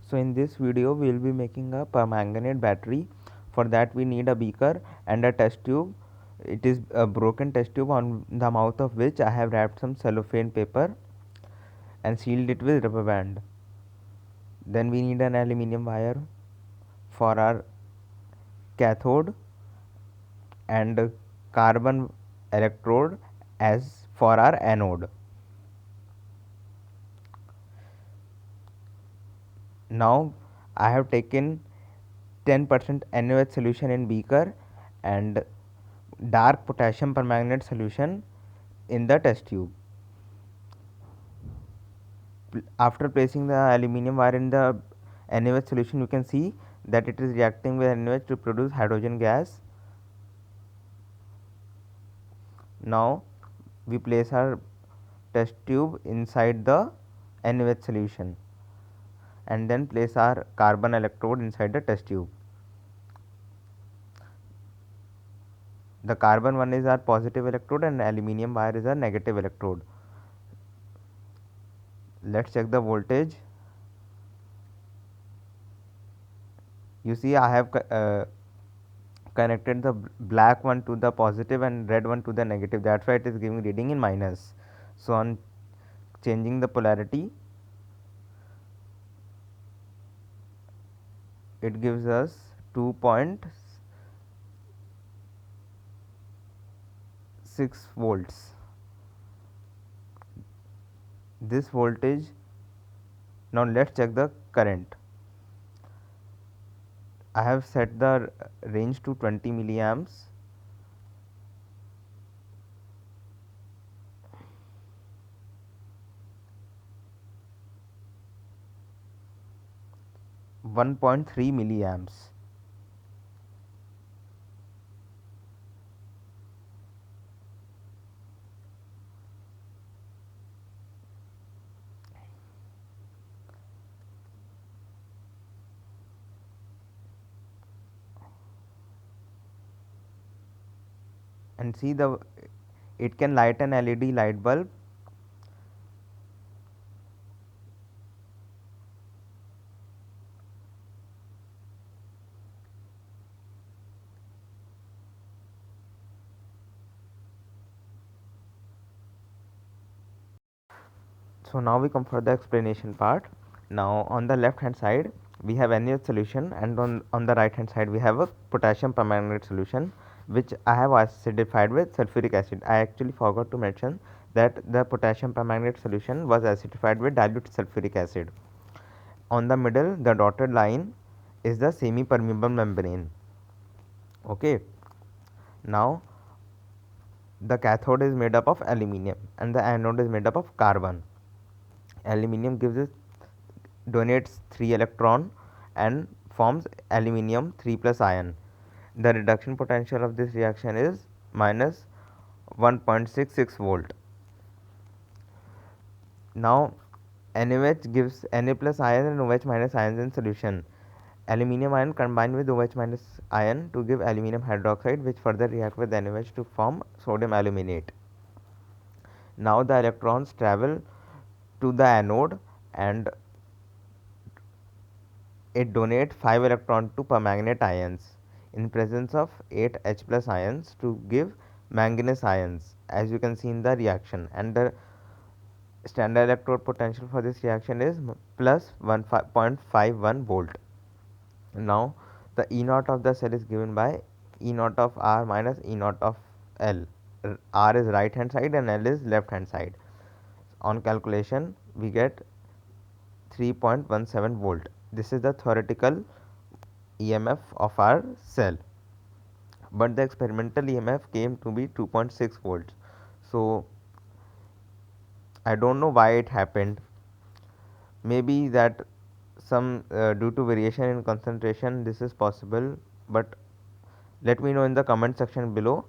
So in this video we will be making a permanganate battery. For that we need a beaker and a test tube. It is a broken test tube on the mouth of which I have wrapped some cellophane paper and sealed it with rubber band. Then we need an aluminium wire for our cathode and carbon electrode as for our anode. Now I have taken 10% NaOH solution in beaker and dark potassium permanganate solution in the test tube. After placing the aluminium wire in the NaOH solution, you can see that it is reacting with NaOH to produce hydrogen gas. Now we place our test tube inside the NaOH solution and then place our carbon electrode inside the test tube. The carbon one is our positive electrode and aluminium wire is our negative electrode. Let's check the voltage. You see I have connected the black one to the positive and red one to the negative, that's why it is giving reading in minus. So on changing the polarity, it gives us 2.6 volts. This voltage. Now let's check the current. I have set the range to 20 milliamps. One 1.3 milliamps. And see it can light an LED light bulb. So now we come for the explanation part. Now on the left hand side we have NaOH solution and on the right hand side we have a potassium permanganate solution which I have acidified with sulfuric acid. I actually forgot to mention that the potassium permanganate solution was acidified with dilute sulfuric acid. On the middle the dotted line is the semi permeable membrane. Okay. Now the cathode is made up of aluminium and the anode is made up of carbon. Aluminium donates 3 electron and forms aluminium 3 plus ion. The reduction potential of this reaction is minus 1.66 volt. Now NaOH gives Na plus ion and OH minus ions in solution. Aluminium ion combine with OH minus ion to give aluminium hydroxide, which further react with NaOH to form sodium aluminate. Now the electrons travel to the anode and it donates 5 electrons to permanganate ions in presence of 8 H plus ions to give manganese ions, as you can see in the reaction, and the standard electrode potential for this reaction is plus 1.51 volt. Now the E naught of the cell is given by E naught of R minus E naught of L. R is right hand side and L is left hand side. On calculation we get 3.17 volt. This is the theoretical EMF of our cell, but the experimental EMF came to be 2.6 volts. So I don't know why it happened. Maybe that some due to variation in concentration this is possible, but let me know in the comment section below